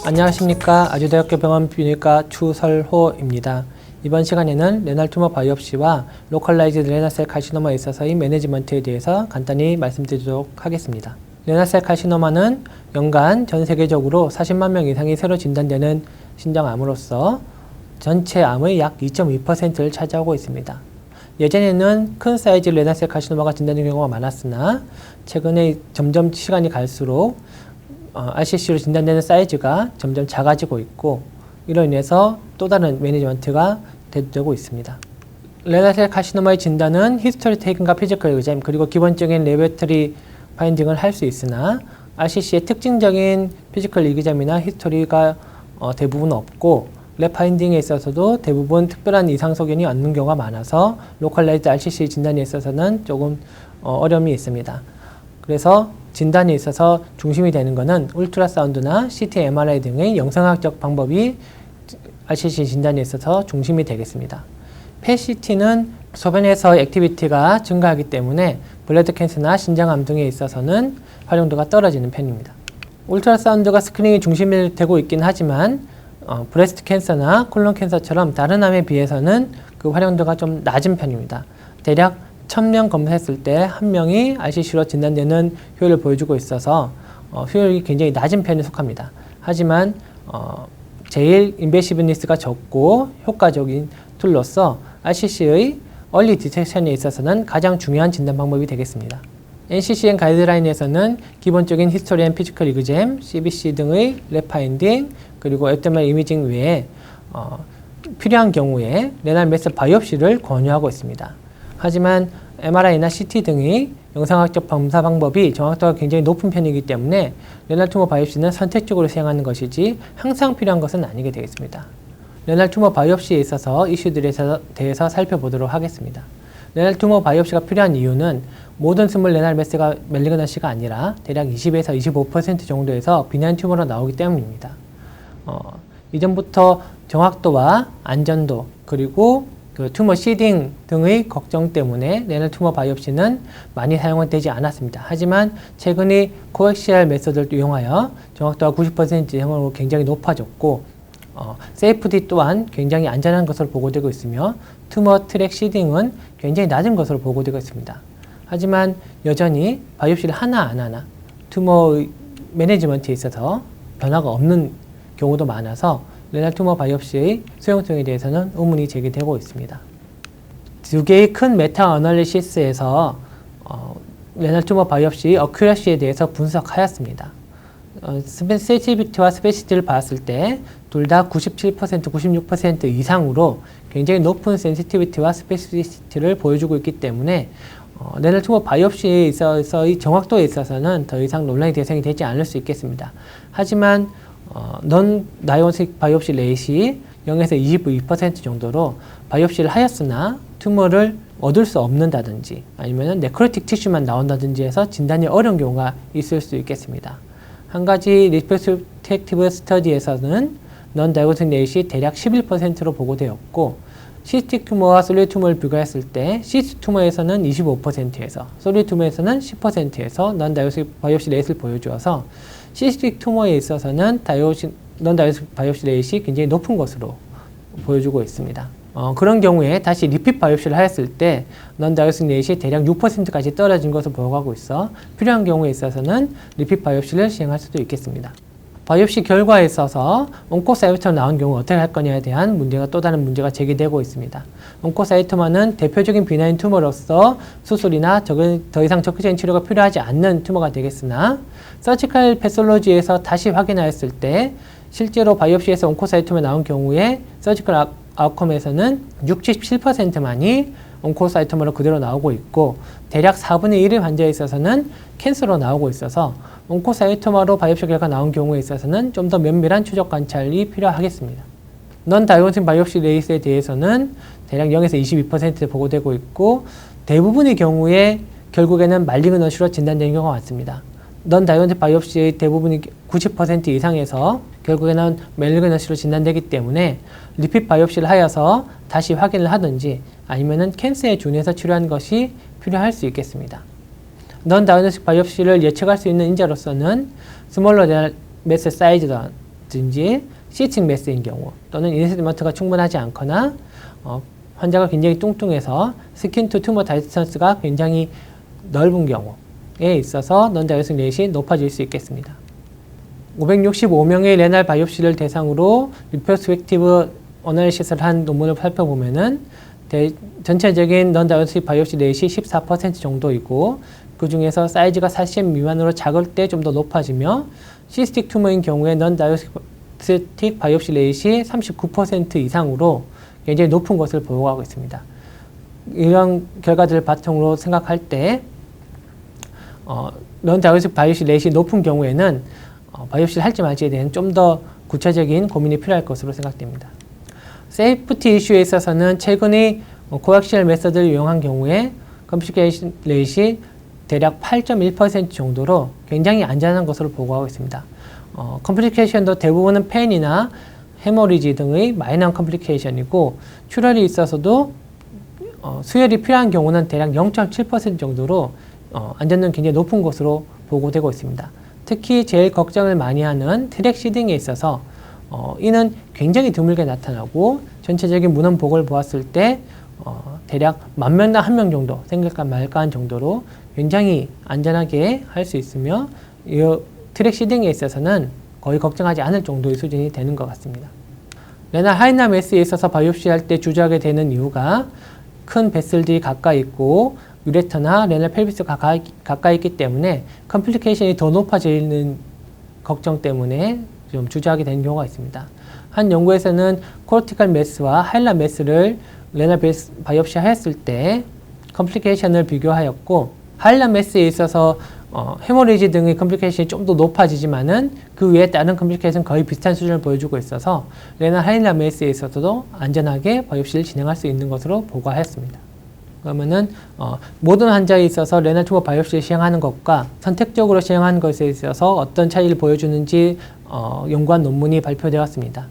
안녕하십니까. 아주대학교 병원 비뇨기과 추설호입니다. 이번 시간에는 레날 투머 바이옵시와 로컬라이즈드 레날셀 카시노마에 있어서의 매니지먼트에 대해서 간단히 말씀드리도록 하겠습니다. 레날셀 카시노마는 연간 전 세계적으로 40만 명 이상이 새로 진단되는 신장암으로서 전체 암의 약 2.2%를 차지하고 있습니다. 예전에는 큰 사이즈 레날셀 카시노마가 진단된 경우가 많았으나 최근에 점점 시간이 갈수록 RCC로 진단되는 사이즈가 점점 작아지고 있고, 이로 인해서 또 다른 매니지먼트가 되고 있습니다. 레날셀 카시노마의 진단은 히스토리 테이킹과 피지컬 의잼 그리고 기본적인 레버토리 파인딩을 할 수 있으나 RCC의 특징적인 피지컬 이기잼이나 히스토리가 대부분 없고, 랩 파인딩에 있어서도 대부분 특별한 이상 소견이 없는 경우가 많아서 로컬라이즈드 RCC 진단에 있어서는 조금 어려움이 있습니다. 그래서 진단에 있어서 중심이 되는 것은 울트라사운드나 CT, MRI 등의 영상학적 방법이 RCC 진단에 있어서 중심이 되겠습니다. PET-CT는 소변에서 액티비티가 증가하기 때문에 블래더 캔서나 신장암 등에 있어서는 활용도가 떨어지는 편입니다. 울트라사운드가 스크린이 중심이 되고 있긴 하지만 브레스트 캔서나 콜론 캔서처럼 다른 암에 비해서는 그 활용도가 좀 낮은 편입니다. 대략 1000명 검사했을 때 1명이 RCC로 진단되는 효율을 보여주고 있어서 효율이 굉장히 낮은 편에 속합니다. 하지만 제일 인베시브니스가 적고 효과적인 툴로서 RCC의 얼리 디텍션에 있어서는 가장 중요한 진단 방법이 되겠습니다. NCCN 가이드라인에서는 기본적인 히스토리 앤 피지컬 이그잼, CBC 등의 랩 파인딩, 그리고 앱도미널 이미징 외에 필요한 경우에 레날 매스 바이옵시를 권유하고 있습니다. 하지만 MRI나 CT 등의 영상학적 검사 방법이 정확도가 굉장히 높은 편이기 때문에 레날 투머 바이옵시는 선택적으로 사용하는 것이지 항상 필요한 것은 아니게 되겠습니다. 레날 투머 바이옵시에 있어서 이슈들에 대해서 살펴보도록 하겠습니다. 레날 투머 바이옵시가 필요한 이유는 모든 스몰 레날 매스가 멜리그넌시가 아니라 대략 20에서 25% 정도에서 비나인 튜머로 나오기 때문입니다. 이전부터 정확도와 안전도 그리고 투머 시딩 등의 걱정 때문에 레날 투머 바이옵시는 많이 사용되지 않았습니다. 하지만 최근에 코엑시알 메소드를 이용하여 정확도가 90% 이상으로 굉장히 높아졌고, 세이프티 또한 굉장히 안전한 것으로 보고되고 있으며 투머 트랙 시딩은 굉장히 낮은 것으로 보고되고 있습니다. 하지만 여전히 바이옵시를 하나 안 하나 투머 매니지먼트에 있어서 변화가 없는 경우도 많아서 레날 투머 바이옵시의 소용성에 대해서는 의문이 제기되고 있습니다. 두 개의 큰 메타 어널리시스에서 레날 투머 바이옵시 어큐러시에 대해서 분석하였습니다. 센시티비티와 스페시티를 봤을 때 둘 다 97%, 96% 이상으로 굉장히 높은 센시티비티와 스페시티를 보여주고 있기 때문에 레날 투머 바이옵시에 있어서의 정확도에 있어서는 더 이상 논란의 대상이 되지 않을 수 있겠습니다. 하지만 넌 다이그노스틱 바이옵시 레이시 0에서 22% 정도로 바이옵시를 하였으나 튜머를 얻을 수 없는다든지 아니면 네크로틱 티슈만 나온다든지 해서 진단이 어려운 경우가 있을 수 있겠습니다. 한 가지 리프로스펙티브 스터디에서는 넌 다이그노스틱 레이시 대략 11%로 보고되었고, 시스틱 튜머와 솔리드 튜머를 비교했을 때 시스틱 튜머에서는 25%에서 솔리드 튜머에서는 10%에서 넌 다이그노스틱 바이옵시 레이스를 보여주어서 시스틱 튜머에 있어서는 넌 다이그노스틱 바이옵시 레이시 굉장히 높은 것으로 보여주고 있습니다. 그런 경우에 다시 리핏 바이옵시를 하였을 때 넌 다이그노스틱 레이시 대략 6%까지 떨어진 것으로 보고하고 있어 필요한 경우에 있어서는 리핏 바이옵시를 시행할 수도 있겠습니다. 바이옵시 결과에 있어서 온코사이토마 나온 경우 어떻게 할 거냐에 대한 문제가 또 다른 문제가 제기되고 있습니다. 온코사이토마는 대표적인 비나인 튜머로서 수술이나 더 이상 적극적인 치료가 필요하지 않는 튜머가 되겠으나 서지컬 패솔로지에서 다시 확인하였을 때 실제로 바이옵시에서 온코사이토마 나온 경우에 서지컬 아웃컴에서는 67%만이 온코사이토마로 그대로 나오고 있고, 대략 4분의 1의 환자에 있어서는 캔서로 나오고 있어서 온코사이토마로 바이옵시 결과 나온 경우에 있어서는 좀 더 면밀한 추적 관찰이 필요하겠습니다. 넌 다이그노스틱 바이옵시 레이스에 대해서는 대략 0에서 22% 보고되고 있고, 대부분의 경우에 결국에는 말리그넌시로 진단되는 경우가 많습니다. 넌 다이그노스틱 바이옵시의 대부분이 90% 이상에서 결국에는 말리그넌시로 진단되기 때문에 리핏 바이옵시를 하여서 다시 확인을 하든지 아니면은 캔서에 준해서 치료하는 것이 필요할 수 있겠습니다. 넌 다이그노스틱 바이옵시를 예측할 수 있는 인자로서는 스몰러 레날 매스 메스든지 시팅 메스인 경우 또는 인세트먼트가 충분하지 않거나 환자가 굉장히 뚱뚱해서 스킨 투 튜머 디스턴스가 굉장히 넓은 경우에 있어서 non diagnostic 레이시 높아질 수 있겠습니다. 565명의 레날 바이옵시를 대상으로 리프로스펙티브 어널리시스를 한 논문을 살펴보면은 전체적인 non diagnostic 바이옵시 레이시 14% 정도이고 그 중에서 사이즈가 40 미만으로 작을 때 좀 더 높아지며 시스틱 튜머인 경우에 non diagnostic 바이옵시 레이시 39% 이상으로 굉장히 높은 것을 보고하고 있습니다. 이런 결과들을 바탕으로 생각할 때 non diagnostic 바이옵시 레이시 높은 경우에는 바이옵시를 할지 말지에 대한 좀 더 구체적인 고민이 필요할 것으로 생각됩니다. 세이프티 이슈에 있어서는 최근의 코엑시얼 메서드를 이용한 경우에 컴플리케이션 레이시 대략 8.1% 정도로 굉장히 안전한 것으로 보고하고 있습니다. 컴플리케이션도 대부분은 펜이나 헤모리지 등의 마이너한 컴플리케이션이고 출혈이 있어서도 수혈이 필요한 경우는 대략 0.7% 정도로 안전도는 굉장히 높은 것으로 보고되고 있습니다. 특히 제일 걱정을 많이 하는 트랙 시딩에 있어서 이는 굉장히 드물게 나타나고 전체적인 문헌 보고를 보았을 때 대략 10,000명당 1명 정도 생길까 말까한 정도로 굉장히 안전하게 할 수 있으며 이 트랙 시딩에 있어서는 거의 걱정하지 않을 정도의 수준이 되는 것 같습니다. 레날 하이나 메스에 있어서 바이옵시 할 때 주저하게 되는 이유가 큰 베슬들이 가까이 있고 유레터나 레날 펠비스가 가까이 있기 때문에 컴플리케이션이 더 높아지는 걱정 때문에 좀 주저하게 되는 경우가 있습니다. 한 연구에서는 코르티컬 메스와 하일라 메스를 레날 바이옵시 했을 때 컴플리케이션을 비교하였고 하일라 메스에 있어서 헤모리지 등의 컴플리케이션이 좀 더 높아지지만은 그 외에 다른 컴플리케이션 거의 비슷한 수준을 보여주고 있어서 레날 하일라 메스에 있어서도 안전하게 바이옵시를 진행할 수 있는 것으로 보고하였습니다. 그러면은 모든 환자에 있어서 레날 튜머 바이옵시를 시행하는 것과 선택적으로 시행하는 것에 있어서 어떤 차이를 보여주는지 연구한 논문이 발표되었습니다.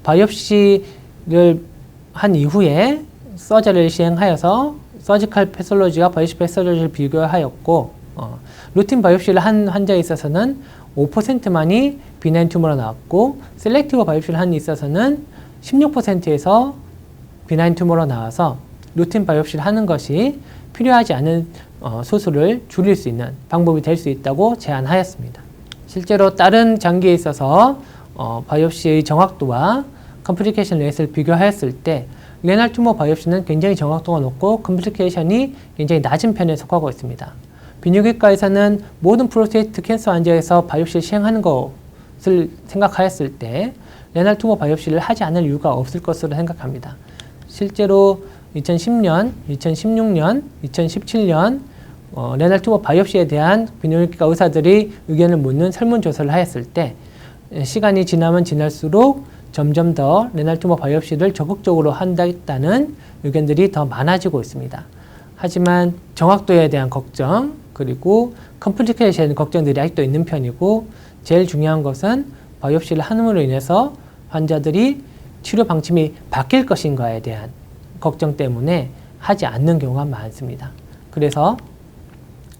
바이옵시를 한 이후에 서저리를 시행하여서 서지컬 패솔로지와 바이옵시 패솔로지를 비교하였고 루틴 바이옵시를 한 환자에 있어서는 5%만이 비나인 튜머로 나왔고 셀렉티브 바이옵시를 한 있어서는 16%에서 비나인 튜머로 나와서 루틴 바이옵시를 하는 것이 필요하지 않은 수술을 줄일 수 있는 방법이 될 수 있다고 제안하였습니다. 실제로 다른 장기에 있어서 바이옵시의 정확도와 컴플리케이션 레이트를 비교하였을 때 레날 튜머 바이옵시는 굉장히 정확도가 높고 컴플리케이션이 굉장히 낮은 편에 속하고 있습니다. 비뇨기과에서는 모든 프로스테이트 캔서 환자에서 바이옵시를 시행하는 것을 생각하였을 때 레날 튜머 바이옵시를 하지 않을 이유가 없을 것으로 생각합니다. 실제로 2010년, 2016년, 2017년 레날 튜머 바이옵시에 대한 비뇨기과 의사들이 의견을 묻는 설문조사를 하였을 때 시간이 지나면 지날수록 점점 더 레날 튜머 바이옵시를 적극적으로 한다는 의견들이 더 많아지고 있습니다. 하지만 정확도에 대한 걱정 그리고 컴플리케이션 걱정들이 아직도 있는 편이고 제일 중요한 것은 바이옵시를 함으로 인해서 환자들이 치료 방침이 바뀔 것인가에 대한 걱정 때문에 하지 않는 경우가 많습니다. 그래서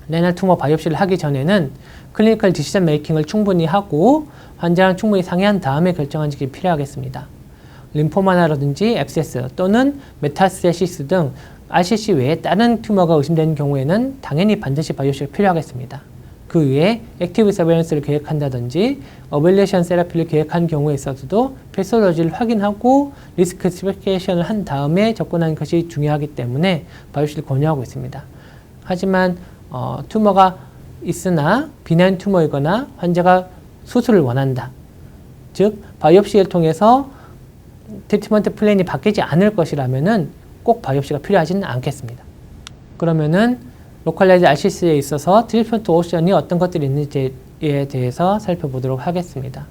레날 튜머 바이옵시를 하기 전에는 클리니컬 디시전 메이킹을 충분히 하고 환자랑 충분히 상의한 다음에 결정하는 게 필요하겠습니다. 림포마나라든지 앱세스 또는 메타스테시스 등 RCC 외에 다른 튜머가 의심되는 경우에는 당연히 반드시 바이옵시가 필요하겠습니다. 그 외에 액티브 서베일런스를 계획한다든지 어벨레이션 세라피를 계획한 경우에 있어서도 패솔로지를 확인하고 리스크 스페시피케이션을 한 다음에 접근하는 것이 중요하기 때문에 바이옵시를 권유하고 있습니다. 하지만 튜머가 있으나 비나인 튜머이거나 환자가 수술을 원한다. 즉 바이옵시를 통해서 트리트먼트 플랜이 바뀌지 않을 것이라면은 꼭 바이옵시가 필요하지는 않겠습니다. 그러면은 로컬라이즈 RCC에 있어서 트리트먼트 옵션이 어떤 것들이 있는지에 대해서 살펴보도록 하겠습니다.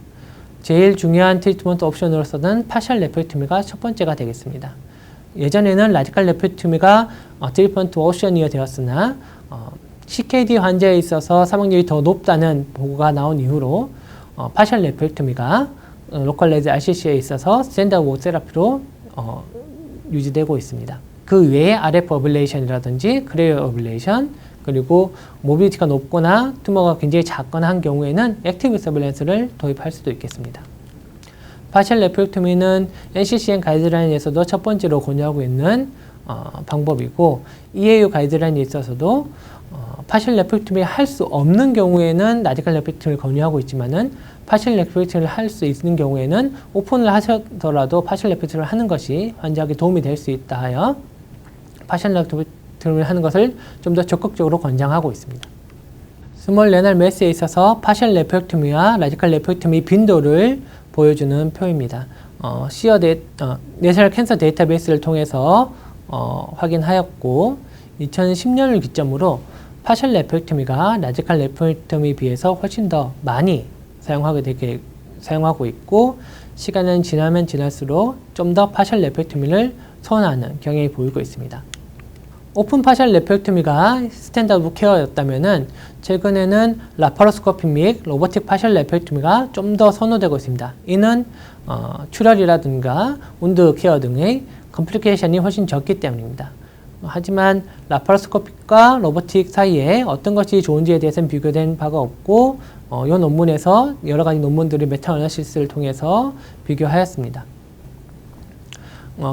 제일 중요한 트리트먼트 옵션으로서는 파셜 네프렉토미가 첫 번째가 되겠습니다. 예전에는 라디칼 네프렉토미가 트리트먼트 옵션이 되었으나 CKD 환자에 있어서 사망률이 더 높다는 보고가 나온 이후로 파셜 네프렉토미가 로컬라이즈 RCC에 있어서 스탠다드 오브 세라피로 유지되고 있습니다. 그 외에 RF 어블레이션이라든지 크레어 어블레이션 그리고 모빌리티가 높거나 튜머가 굉장히 작거나 한 경우에는 액티브 서블랜스를 도입할 수도 있겠습니다. 파셜 네프렉토미는 NCCN 가이드라인에서도 첫 번째로 권유하고 있는 방법이고, EAU 가이드라인에 있어서도 파셜 네프렉토미 할 수 없는 경우에는 라디칼 네프렉토미를 권유하고 있지만은 파셜 네프렉토미를 할 수 있는 경우에는 오픈을 하셔더라도 파셜 네프렉토미를 하는 것이 환자에게 도움이 될 수 있다 하여 파셜 네프렉토미를 하는 것을 좀 더 적극적으로 권장하고 있습니다. 스몰 레날 매스에 있어서 파셜 네프렉토미와 라디칼 네프렉토미 빈도를 보여주는 표입니다. 내셔널 캔서 데이터베이스를 통해서 확인하였고, 2010년을 기점으로 파셜 네프렉토미가 라디칼 네프렉토미에 비해서 훨씬 더 많이 사용하고 있고, 시간은 지나면 지날수록 좀 더 파셜 네프렉토미를 선호하는 경향이 보이고 있습니다. 오픈 파셜 네프렉토미가 스탠다드 오브 케어였다면은 최근에는 라파로스코피 및 로보틱 파셜 네프렉토미가 좀 더 선호되고 있습니다. 이는 출혈이라든가 운드 케어 등의 컴플리케이션이 훨씬 적기 때문입니다. 하지만 라파로스코픽과 로보틱 사이에 어떤 것이 좋은지에 대해서는 비교된 바가 없고, 이 논문에서 여러 가지 논문들이 메타어나시스를 통해서 비교하였습니다.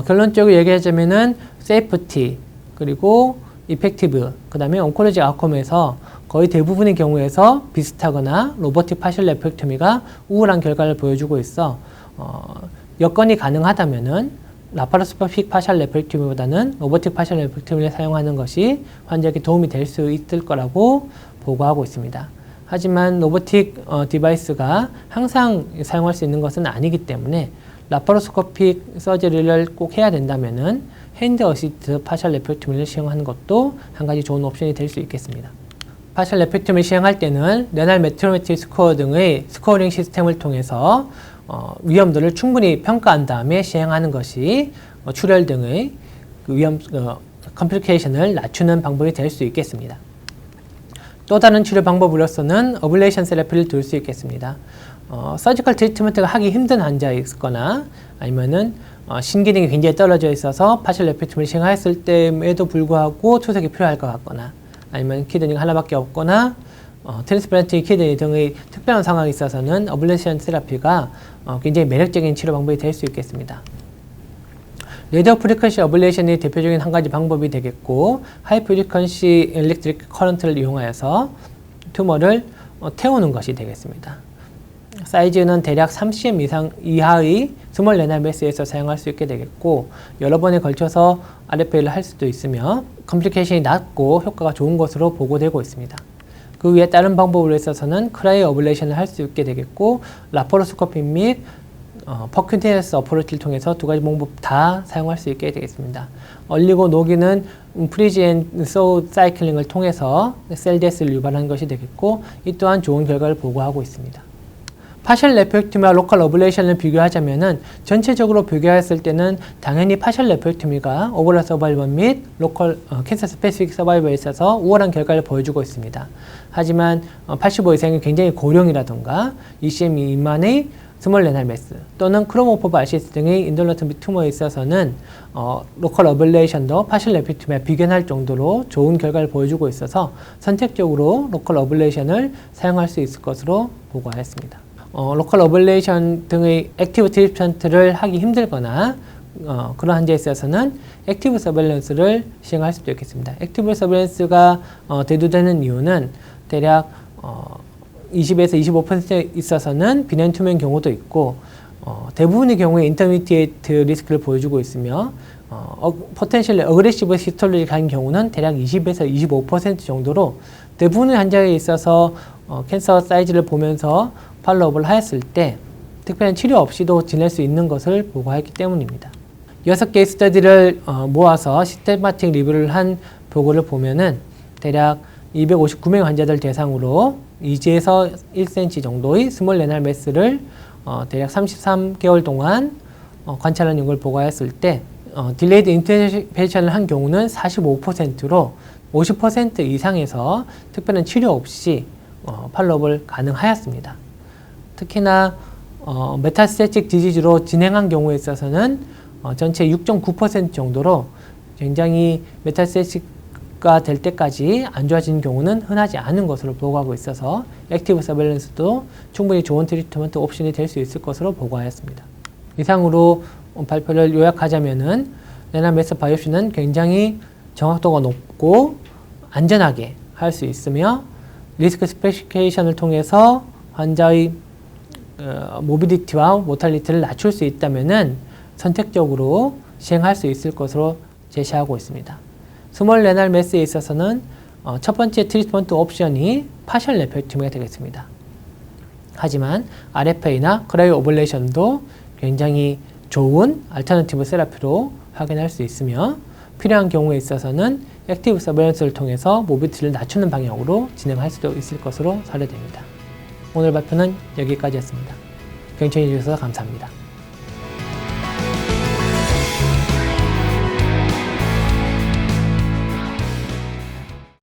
결론적으로 얘기하자면은 세이프티, 그리고 이펙티브, 그 다음에 온콜로지 아웃컴에서 거의 대부분의 경우에서 비슷하거나 로보틱 파셜 네프렉토미가 우월한 결과를 보여주고 있어 여건이 가능하다면은 라파로스코픽 파셜 네프렉토미보다는 로보틱 파셜 네프렉토미를 사용하는 것이 환자에게 도움이 될 수 있을 거라고 보고하고 있습니다. 하지만 로보틱 디바이스가 항상 사용할 수 있는 것은 아니기 때문에 라파로스코픽 서저리를 꼭 해야 된다면은 핸드 어시스트 파셜 네프렉토미를 시행하는 것도 한 가지 좋은 옵션이 될 수 있겠습니다. 파셜 네프렉토미를 시행할 때는 레날 메트로메트리 스코어 등의 스코어링 시스템을 통해서 위험도를 충분히 평가한 다음에 시행하는 것이 출혈 등의 컴플리케이션을 낮추는 방법이 될 수 있겠습니다. 또 다른 치료 방법으로서는 어블레이션 세라피를 둘 수 있겠습니다. 서지컬 트리트먼트가 하기 힘든 환자에 있거나 아니면은 신기능이 굉장히 떨어져 있어서 파셜 네프렉토미를 시행했을 때에도 불구하고 투석이 필요할 것 같거나, 아니면 키드니가 하나밖에 없거나 트랜스플란트 키드니 등의 특별한 상황에 있어서는 어블레이션 세라피가 굉장히 매력적인 치료 방법이 될 수 있겠습니다. 레디오 프리퀀시 어블레이션이 대표적인 한 가지 방법이 되겠고, 하이 프리퀀시 일렉트릭 커런트를 이용하여서 튜머를 태우는 것이 되겠습니다. 사이즈는 대략 30cm 이하의 스몰 레날 매스에서 사용할 수 있게 되겠고, 여러 번에 걸쳐서 RFA를 할 수도 있으며 컴플리케이션이 낮고 효과가 좋은 것으로 보고되고 있습니다. 그 외에 다른 방법으로 있어서는 크라이오 어블레이션을 할 수 있게 되겠고, 라파로스코피 및 퍼큐티너스 어프로치를 통해서 두 가지 방법 다 사용할 수 있게 되겠습니다. 얼리고 녹이는 프리지 앤 소우 사이클링을 통해서 셀 데스를 유발하는 것이 되겠고, 이 또한 좋은 결과를 보고하고 있습니다. 파셜 네프렉토미와 로컬 어블레이션을 비교하자면은 전체적으로 비교했을 때는 당연히 파셜 네프렉토미가 오버럴 서바이벌 및 로컬 캔서 스페시픽 서바이벌에 있어서 우월한 결과를 보여주고 있습니다. 하지만 85 이상이 굉장히 고령이라든가 ECM 미만의 스몰 레날 매스 또는 크로모포브 RCS 등의 인돌런트 튜머에 있어서는 로컬 어블레이션도 파셜 네프렉토미와 비견할 정도로 좋은 결과를 보여주고 있어서 선택적으로 로컬 어블레이션을 사용할 수 있을 것으로 보고하였습니다. 로컬 어블레이션 등의 액티브 트리트먼트를 하기 힘들거나 그런 환자에 있어서는 액티브 서베일런스를 시행할 수도 있겠습니다. 액티브 서베일런스가 대두되는 이유는 대략 20에서 25% 있어서는 비난 투명인 경우도 있고, 대부분의 경우에 인터미디에이트 리스크를 보여주고 있으며 포텐셜리 어그레시브 히스톨리를 가진 경우는 대략 20에서 25% 정도로 대부분의 환자에 있어서 캔서 사이즈를 보면서 팔로우업을 하였을 때 특별한 치료 없이도 지낼 수 있는 것을 보고했기 때문입니다. 6개의 스터디를 모아서 시스테마틱 리뷰를 한 보고를 보면은 대략 259명 환자들 대상으로 2에서 1cm 정도의 스몰 레날 매스를 대략 33개월 동안 관찰한 걸 보고했을 때 딜레이드 인터벤션을 한 경우는 45%로 50% 이상에서 특별한 치료 없이 팔로우업을 가능하였습니다. 특히나 메타스테틱 디지즈로 진행한 경우에 있어서는 전체 6.9% 정도로 굉장히 메타스테틱가 될 때까지 안 좋아지는 경우는 흔하지 않은 것으로 보고하고 있어서 액티브 서베일런스도 충분히 좋은 트리트먼트 옵션이 될 수 있을 것으로 보고하였습니다. 이상으로 발표를 요약하자면은 레날 매스 바이옵시는 굉장히 정확도가 높고 안전하게 할 수 있으며 리스크 스페시피케이션을 통해서 환자의 모비디티와 모탈리티를 낮출 수 있다면은 선택적으로 시행할 수 있을 것으로 제시하고 있습니다. 스몰 레날 매스에 있어서는 첫 번째 트리트먼트 옵션이 파셜 네프렉토미가 되겠습니다. 하지만 RFA나 크라이오 오블레이션도 굉장히 좋은 알터너티브 세라피로 확인할 수 있으며 필요한 경우에 있어서는 액티브 서베일런스를 통해서 모비티를 낮추는 방향으로 진행할 수도 있을 것으로 사례됩니다. 오늘 발표는 여기까지였습니다. 경청해 주셔서 감사합니다.